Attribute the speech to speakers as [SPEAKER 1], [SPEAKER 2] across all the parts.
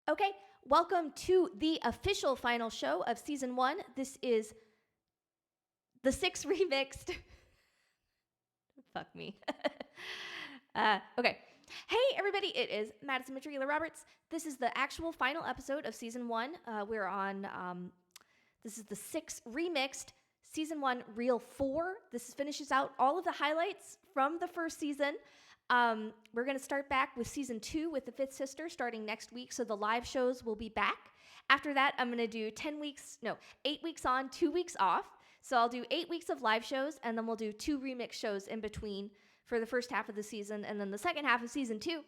[SPEAKER 1] Okay, welcome to the official final show of season 1. This is the 6 remixed. Fuck me. Okay. Hey, everybody, it is Madison Metricula Roberts. This is the actual final episode of season 1. We're on, this is the 6 remixed season 1 reel 4. This finishes out all of the highlights from the first season. We're going to start back with season 2 with the Fifth Sister starting next week. So the live shows will be back. After that, I'm going to do 8 weeks on, 2 weeks off. So I'll do 8 weeks of live shows, and then we'll do 2 remix shows in between for the first half of the season. And then the second half of season 2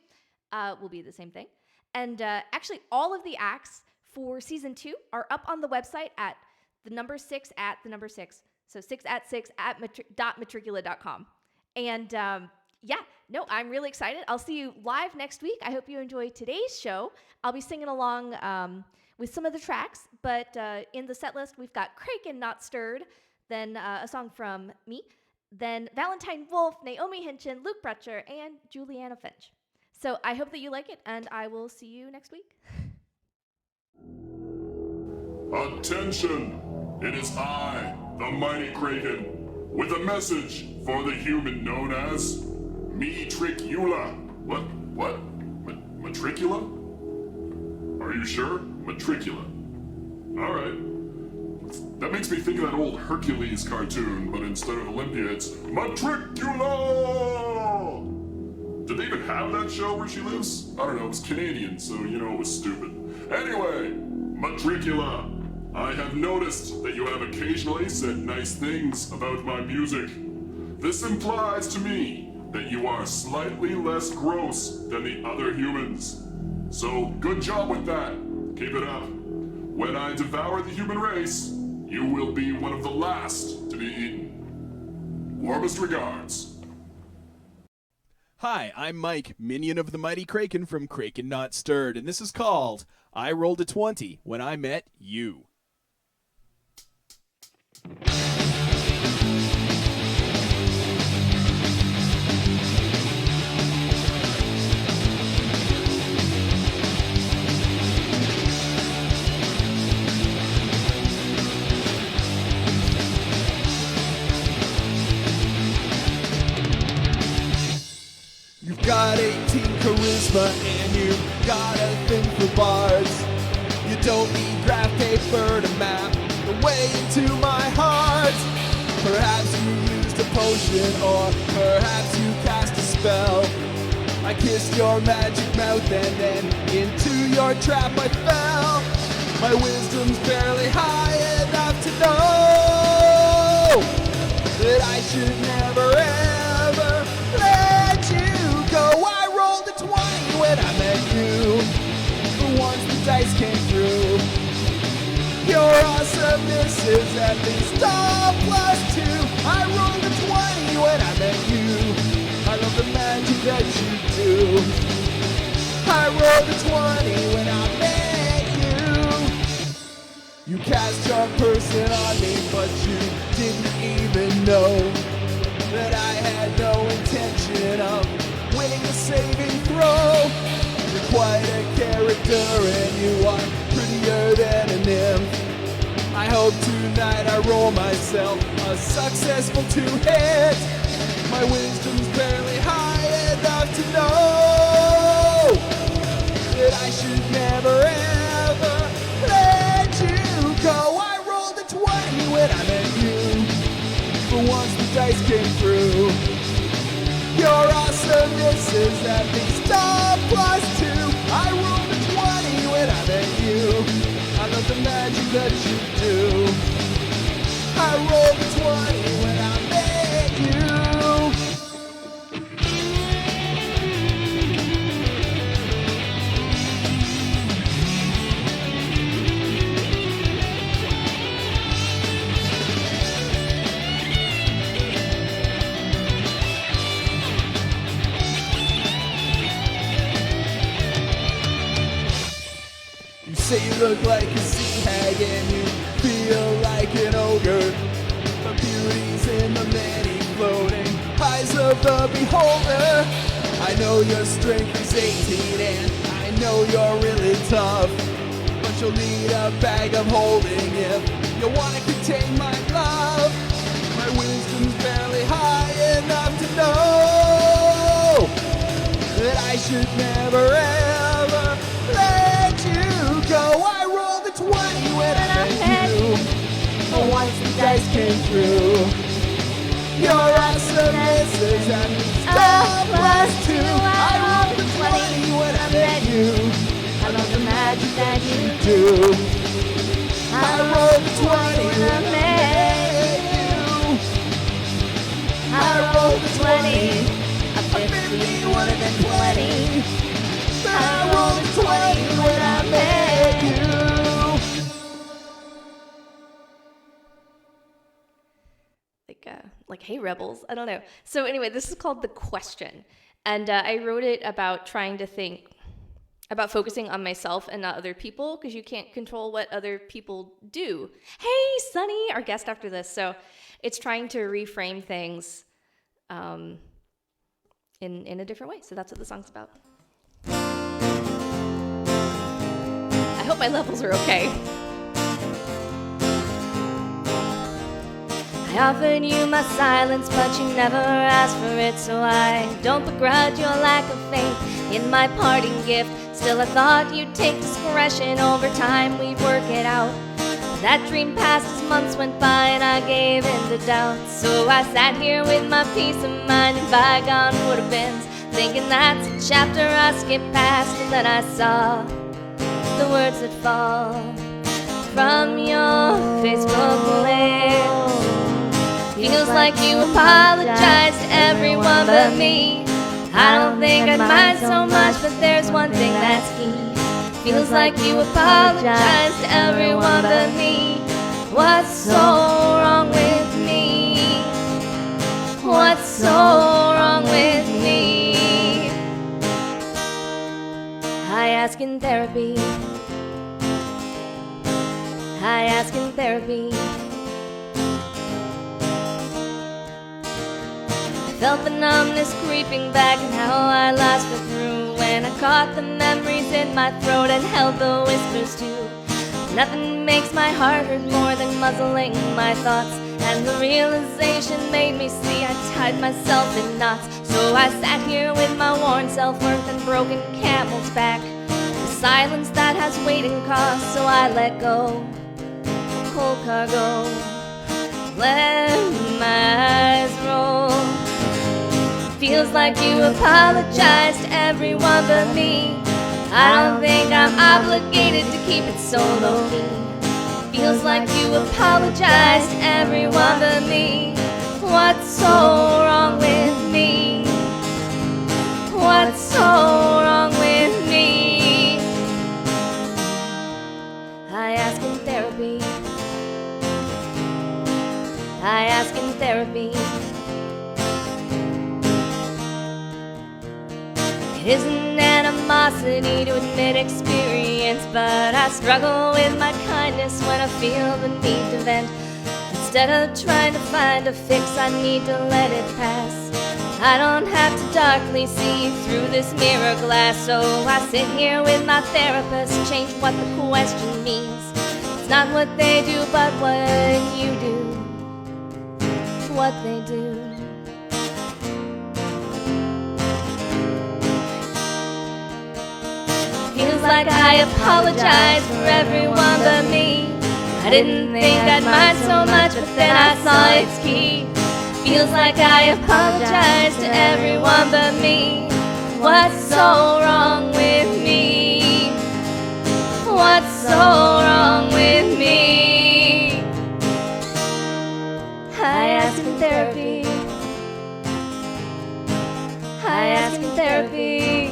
[SPEAKER 1] will be the same thing. And actually, all of the acts for season 2 are up on the website at the number 6 at the number 6. So 6 at metricula.com. And I'm really excited. I'll see you live next week. I hope you enjoy today's show. I'll be singing along with some of the tracks, but in the set list, we've got KrakenNotStirred, then a song from me, then Valentine, Wolfe, Naomi, Hinchen, Betscher, and Juliana, Finch. So I hope that you like it, and I will see you next week.
[SPEAKER 2] Attention! It is I, the mighty Kraken, with a message for the human known as Metricula. What? Metricula? Are you sure? Metricula. Alright. That makes me think of that old Hercules cartoon, but instead of Olympia, it's Metricula! Did they even have that show where she lives? I don't know, it was Canadian, so it was stupid. Anyway, Metricula, I have noticed that you have occasionally said nice things about my music. This implies to me that you are slightly less gross than the other humans. So, good job with that. Keep it up. When I devour the human race, you will be one of the last to be eaten. Warmest regards.
[SPEAKER 3] Hi, I'm Mike, minion of the mighty Kraken from KrakenNotStirred, and this is called I Rolled a 20 When I Met You. You've got 18 charisma and you got a thing for bars. You don't need graph paper to map the way into my heart. Perhaps you used a potion or perhaps you cast a spell. I kissed your magic mouth and then into your trap I fell. My wisdom's barely high enough to know that I should never ever let you go. I rolled a 20 when I met you, but once the dice came through, your awesomeness is at least a +2. I rolled a 20 when I met you, I love the magic that you do. I rolled a 20 when I met you. You cast your person on me, but you didn't even know that I had no intention of winning the saving throw. You're quite a character and you are prettier than a nymph. I hope tonight I roll myself a successful 2-hit. My wisdom's barely high enough to know that I should never ever let you go. I rolled a 20 when I met you, but once the dice came through, your awesomeness is at least a +2. I rolled a 20 when I met you, I love the magic that you do. I rolled a 20 when I met you. You say you look like a sea hag and you feel like an ogre, but beauty's in the many floating eyes of the beholder. I know your strength is 18 and I know you're really tough, but you'll need a bag of holding if you want to contain my love. My wisdom's barely high enough to know that I should never ever let you go. I rolled a 20 when I met you, but once the dice came through, your awesomeness is at +2. I rolled a 20 when I met you. I love the magic that you do. I rolled a 20 when I met you. I rolled a 20. A 50 would have been 20. I rolled a 20 when I met you.
[SPEAKER 1] Like, hey, rebels. I don't know. So anyway, this is called The Question. And I wrote it about trying to think, about focusing on myself and not other people, because you can't control what other people do. Hey, Sunny, our guest after this. So it's trying to reframe things in a different way. So that's what the song's about. I hope my levels are okay. I offered you my silence, but you never asked for it, so I don't begrudge your lack of faith in my parting gift. Still, I thought you'd take discretion. Over time, we'd work it out. That dream passed as months went by, and I gave in to doubt. So I sat here with my peace of mind and bygone would-have-beens, thinking that's a chapter I skipped past, and then I saw the words that fall from your Facebook list. Feels like you apologize to everyone but me. I don't think I'd mind so much, but there's one thing that's key. Feels like you apologize to everyone but me. What's so wrong with me? What's so wrong with me? I ask in therapy. I ask in therapy. Felt the numbness creeping back and how I lost it through when I caught the memories in my throat and held the whispers too. Nothing makes my heart hurt more than muzzling my thoughts, and the realization made me see I tied myself in knots. So I sat here with my worn self-worth and broken camel's back, the silence that has waiting costs. So I let go, cold cargo, let my eyes roll. Feels like you apologize to everyone but me. I don't think I'm obligated to keep it so low-key. Feels like you apologize to everyone but me. What's so wrong with me? What's so wrong with me? I ask in therapy. I ask in therapy. It isn't animosity to admit experience, but I struggle with my kindness when I feel the need to vent. Instead of trying to find a fix, I need to let it pass. I don't have to darkly see through this mirror glass, so I sit here with my therapist, change what the question means. It's not what they do, but what you do. It's what they do. Feels like I apologize for everyone but me. I didn't think I'd mind so much, but then I saw its key. Feels like I apologize to everyone but me. What's so wrong with me? What's so wrong with me? I ask in therapy. I ask in therapy.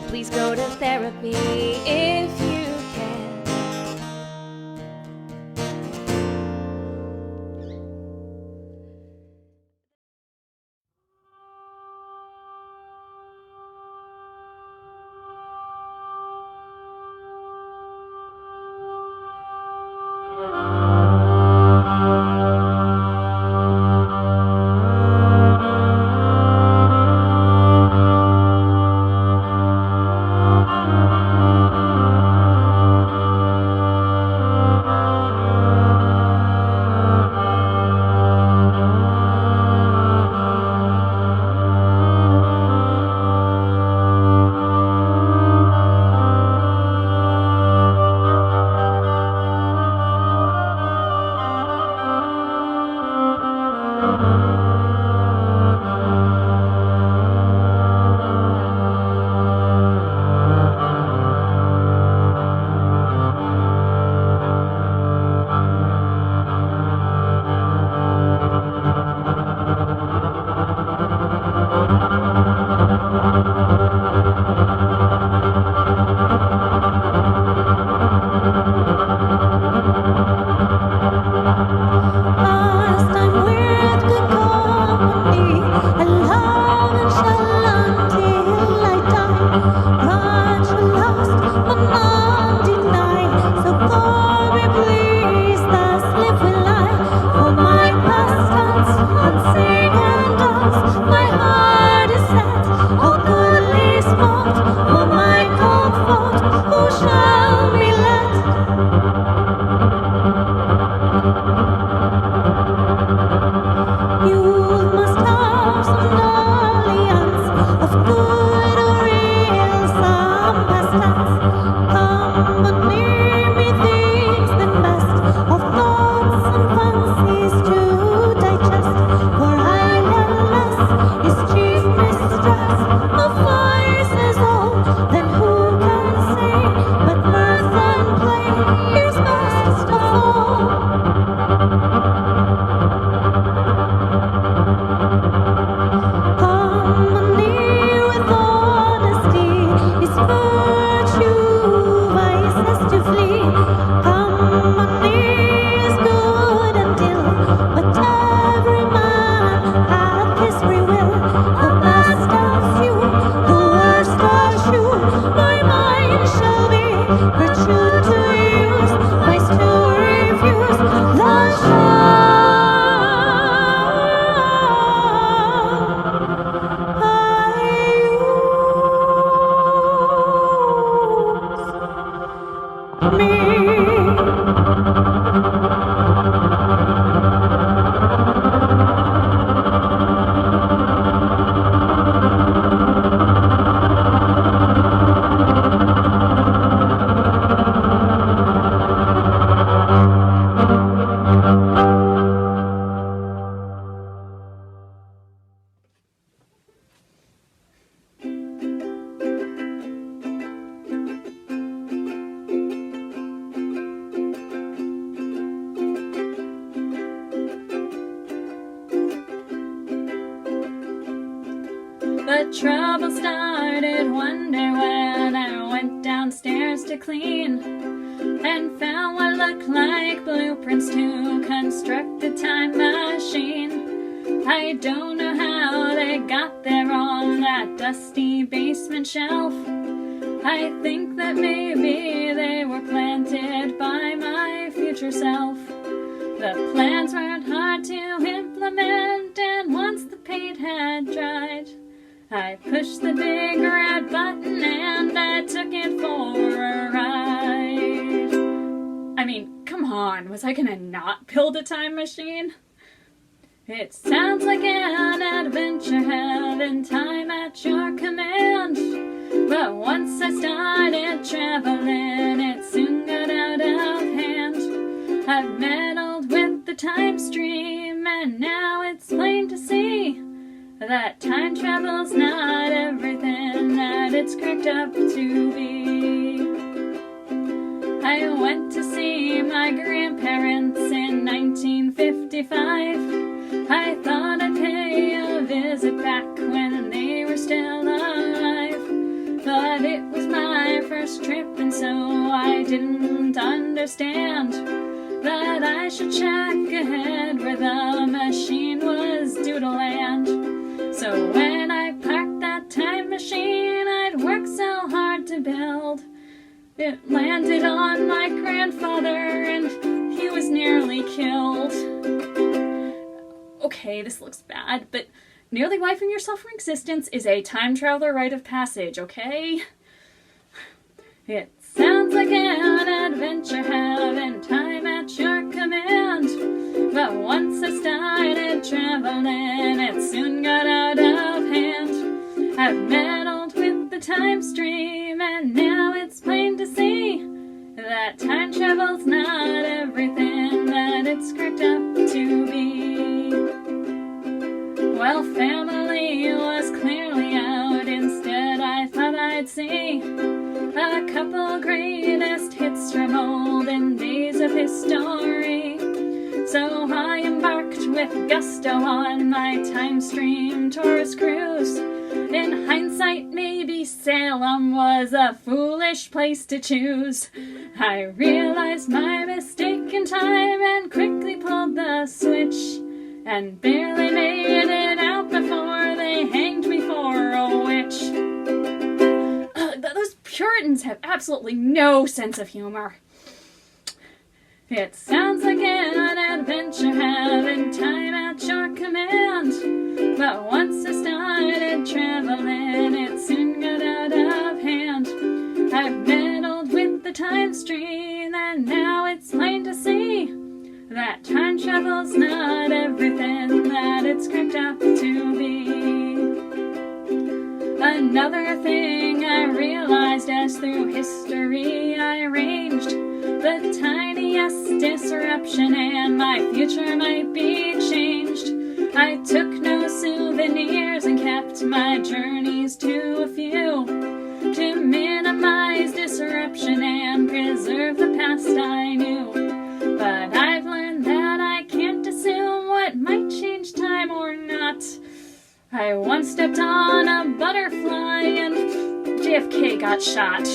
[SPEAKER 1] Please go to therapy if you can.
[SPEAKER 4] the trouble started one day when I went downstairs to clean and found what looked like blueprints to construct a time machine. I don't know how they got there on that dusty basement shelf. I think that maybe they were planted by my future self. The plans weren't hard to implement, and once the paint had dried, I pushed the big red button and I took it for a ride. I mean, come on, was I gonna not build a time machine? It sounds like an adventure, having time at your command. But once I started traveling, it soon got out of hand. I've meddled with the time stream, and now it's plain to see that time travel's not everything that it's cracked up to be. I went to see my grandparents in 1955. I thought I'd pay a visit back when they were still alive. But it was my first trip, and so I didn't understand that I should check ahead where the machine was due to land. So when I parked that time machine I'd worked so hard to build, it landed on my grandfather and he was nearly killed. Okay, this looks bad, but nearly wiping yourself from existence is a time traveler rite of passage, okay? It sounds like an adventure, having time at your command. But once I started traveling, it soon got out of hand. I've meddled with the time stream, and now it's plain to see that time travel's not everything that it's cracked up to be. Well, family was clearly out. Instead, I thought I'd see a couple greatest hits from olden days of history. So I embarked with gusto on my time stream tourist cruise. In hindsight, maybe Salem was a foolish place to choose. I realized my mistake in time and quickly pulled the switch, and barely made it out before they hanged me for a witch. Those Puritans have absolutely no sense of humor. It sounds like an adventure, having time at your command. But once I started traveling, it soon got out of hand. I've meddled with the time stream, and now it's plain to see that time travel's not everything that it's cracked up to be. Another thing I realized as through history I arranged the tiniest disruption and my future might be changed. I took no souvenirs and kept my journeys to a few to minimize disruption and preserve the past I knew. But I've learned that I can't assume what might change time or not. I once stepped on a butterfly and JFK got shot.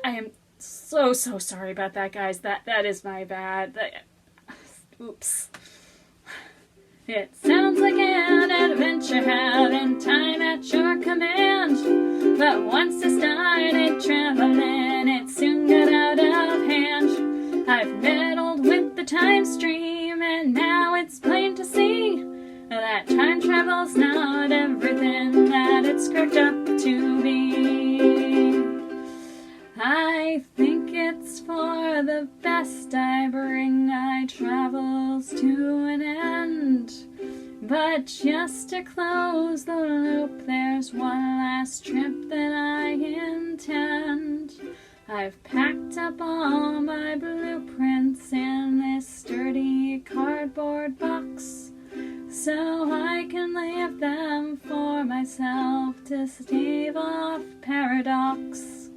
[SPEAKER 4] I am so sorry about that, guys. That is my bad. Oops. It sounds like an adventure, having time at your command. But once I started traveling, it soon got out of hand. I've meddled with the time stream, and now it's plain to see that time travel's not everything that it's cracked up to be. I think it's for the best I bring my travels to an end. But just to close the loop, there's one last trip that I intend. I've packed up all my blueprints in this sturdy cardboard box, so I can leave them for myself to stave off paradox.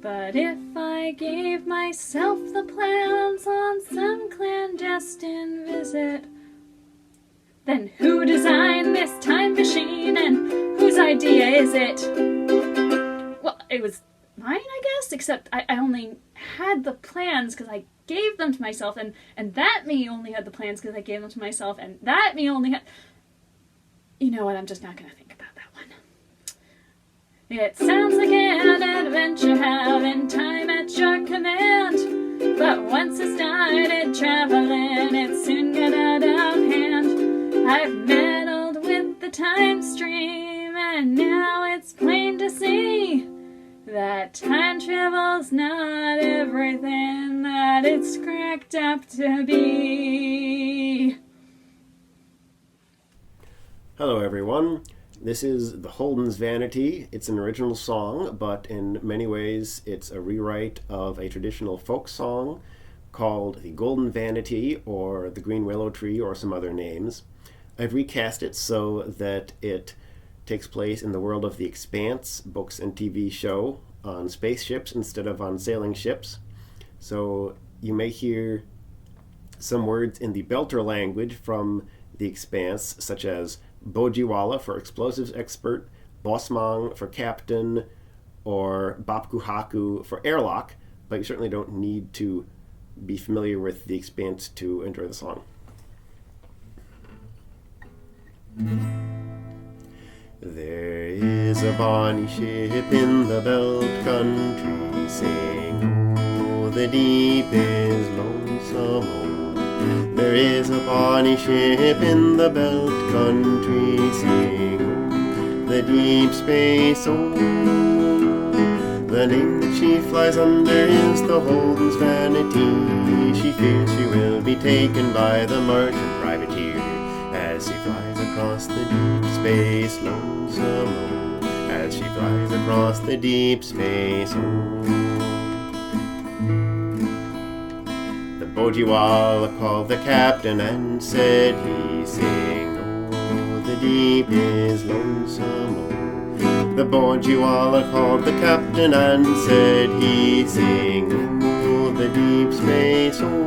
[SPEAKER 4] But if I gave myself the plans on some clandestine visit, Then who designed this time machine, and whose idea is it? Well, it was mine, I guess, except I only had the plans because I gave them to myself, and that me only had the plans because I gave them to myself, and that me only had... You know what, I'm just not going to think about that one. It sounds like an adventure having time at your command, but once I started traveling, it soon got out of hand. I've meddled with the time stream, and now it's plain to see that time travel's not everything that it's cracked up to be.
[SPEAKER 5] Hello everyone, this is the Holden's Vanity. It's an original song, but in many ways it's a rewrite of a traditional folk song called the Golden Vanity or the Green Willow Tree or some other names. I've recast it so that it takes place in the world of The Expanse, books and TV show, on spaceships instead of on sailing ships. So you may hear some words in the Belter language from The Expanse, such as Bojiwala for explosives expert, Bosmang for captain, or Bapkuhaku for airlock, but you certainly don't need to be familiar with The Expanse to enjoy the song. There is a bonny ship in the Belt Country, saying, oh, the deep is lonesome, oh. There is a bonny ship in the Belt Country, saying, oh, the deep space, oh. The name that she flies under is the Holden's Vanity. She fears she will be taken by the merchant privateer as she flies across the deep space, lonesome, oh, as she flies across the deep space, oh. The Bojiwala called the captain and said he, saying, oh, the deep is lonesome, oh. The Bojiwala called the captain and said he, saying, oh, the deep space, oh.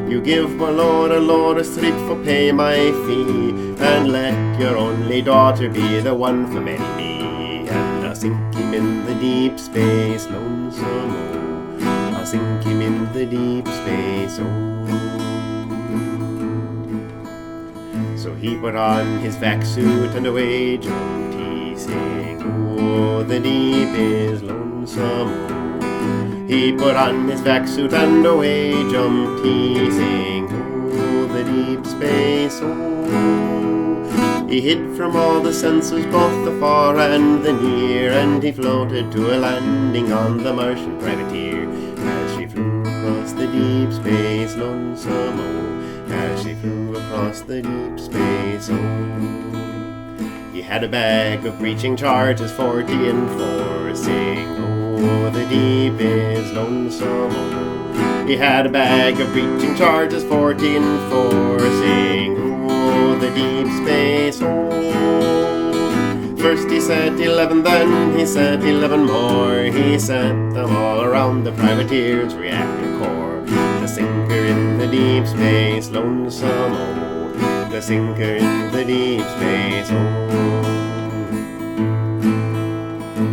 [SPEAKER 5] You give my lord a street for pay my fee, and let your only daughter be the one for marry me. And I'll sink him in the deep space, lonesome, oh. I'll sink him in the deep space, oh. So he put on his vac suit and away jumped he, saying, oh, the deep is lonesome, oh. He put on his vac suit and away jumped he, saying, oh, the deep space, oh. He hid from all the senses, both the far and the near, and he floated to a landing on the Martian privateer as she flew across the deep space, lonesome, oh, as she flew across the deep space, oh. He had a bag of breaching charges 40 enforcing, oh, the deep is lonesome, oh. He had a bag of breaching charges 40 enforcing, oh, the deep space, oh. First he set 11, then he set 11 more. He set them all around the privateer's reactor core. The sinker in the deep space, lonesome, oh. The sinker in the deep space, oh.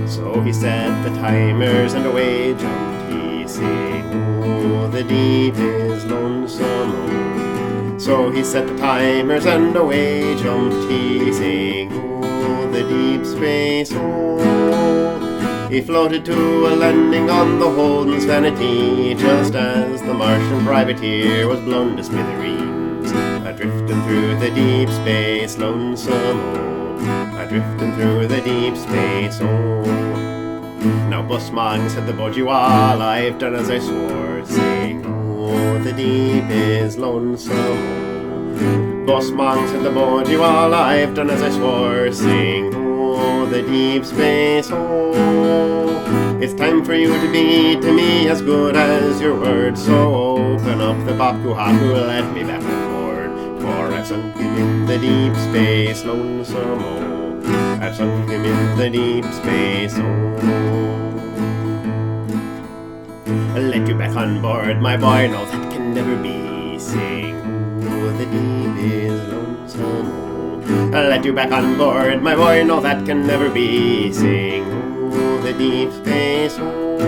[SPEAKER 5] So he set the timers and away jumped he, saying, oh, the deep is lonesome, oh. So he set the timers and away jumped he, saying, oh, the deep space, oh. He floated to a landing on the Holden's Vanity just as the Martian privateer was blown to smithereens, a-drifting through the deep space, lonesome, oh. A-drifting through the deep space, oh. Now Busman said the Bojiwala, I've done as I swore, saying, oh, the deep is lonesome, oh. Busman said the Bojiwala, I've done as I swore, saying, oh, the deep space, oh. It's time for you to be to me as good as your word, so open up the Bapkuhaku, let me back on board, for I've sunk him in the deep space, lonesome, oh. I've sunk him in the deep space, oh. I'll let you back on board, my boy, no, that can never be, saying, oh, the deep is lonesome. I'll let you back on board, my boy, no, that can never be. Sing, oh, the deep space, oh.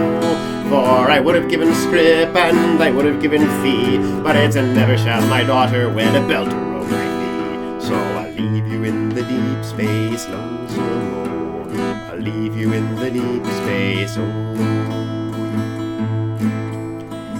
[SPEAKER 5] For I would have given scrip and I would have given fee, but it's a never shall my daughter wed a belter over thee. So I'll leave you in the deep space, lonesome, oh. I'll leave you in the deep space, oh.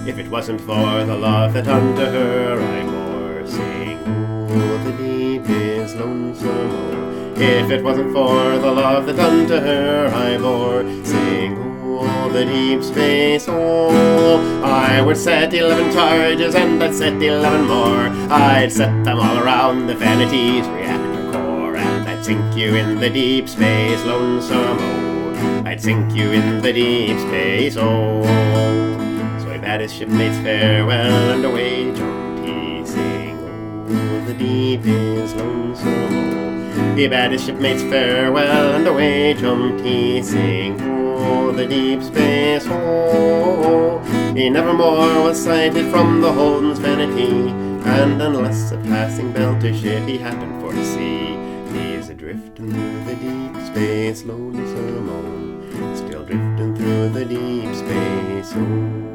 [SPEAKER 5] If it wasn't for the love that unto her I bore, sing, oh, the deep is lonesome, oh. If it wasn't for the love that unto her I bore, sing, oh, the deep space, oh. I would set 11 charges and I'd set 11 more. I'd set them all around the Vanity's reactor core, and I'd sink you in the deep space, lonesome, oh. I'd sink you in the deep space, oh. Bade his shipmates farewell, and away jumped he, sing, oh, the deep is lonesome, oh. He bade his shipmates farewell, and away jumped he, sing, oh, the deep space, oh. He nevermore was sighted from the Holden's Vanity, and unless a passing belter ship he happened for to see, he's a-drifting through the deep space, lonesome, oh. Still drifting through the deep space, oh.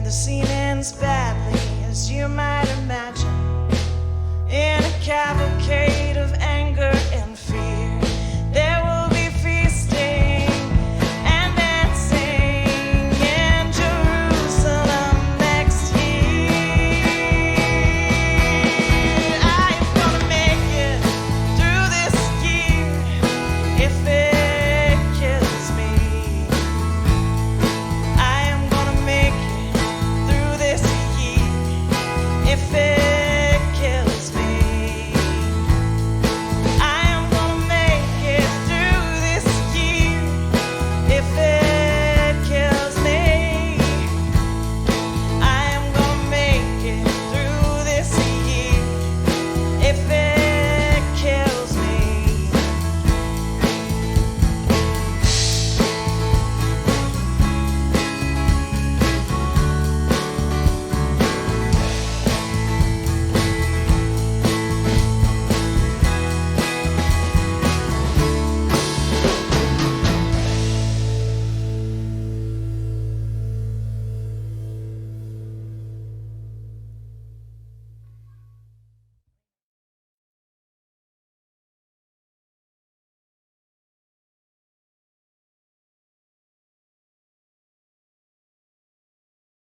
[SPEAKER 6] The scene ends badly, as you might imagine, in a cavalcade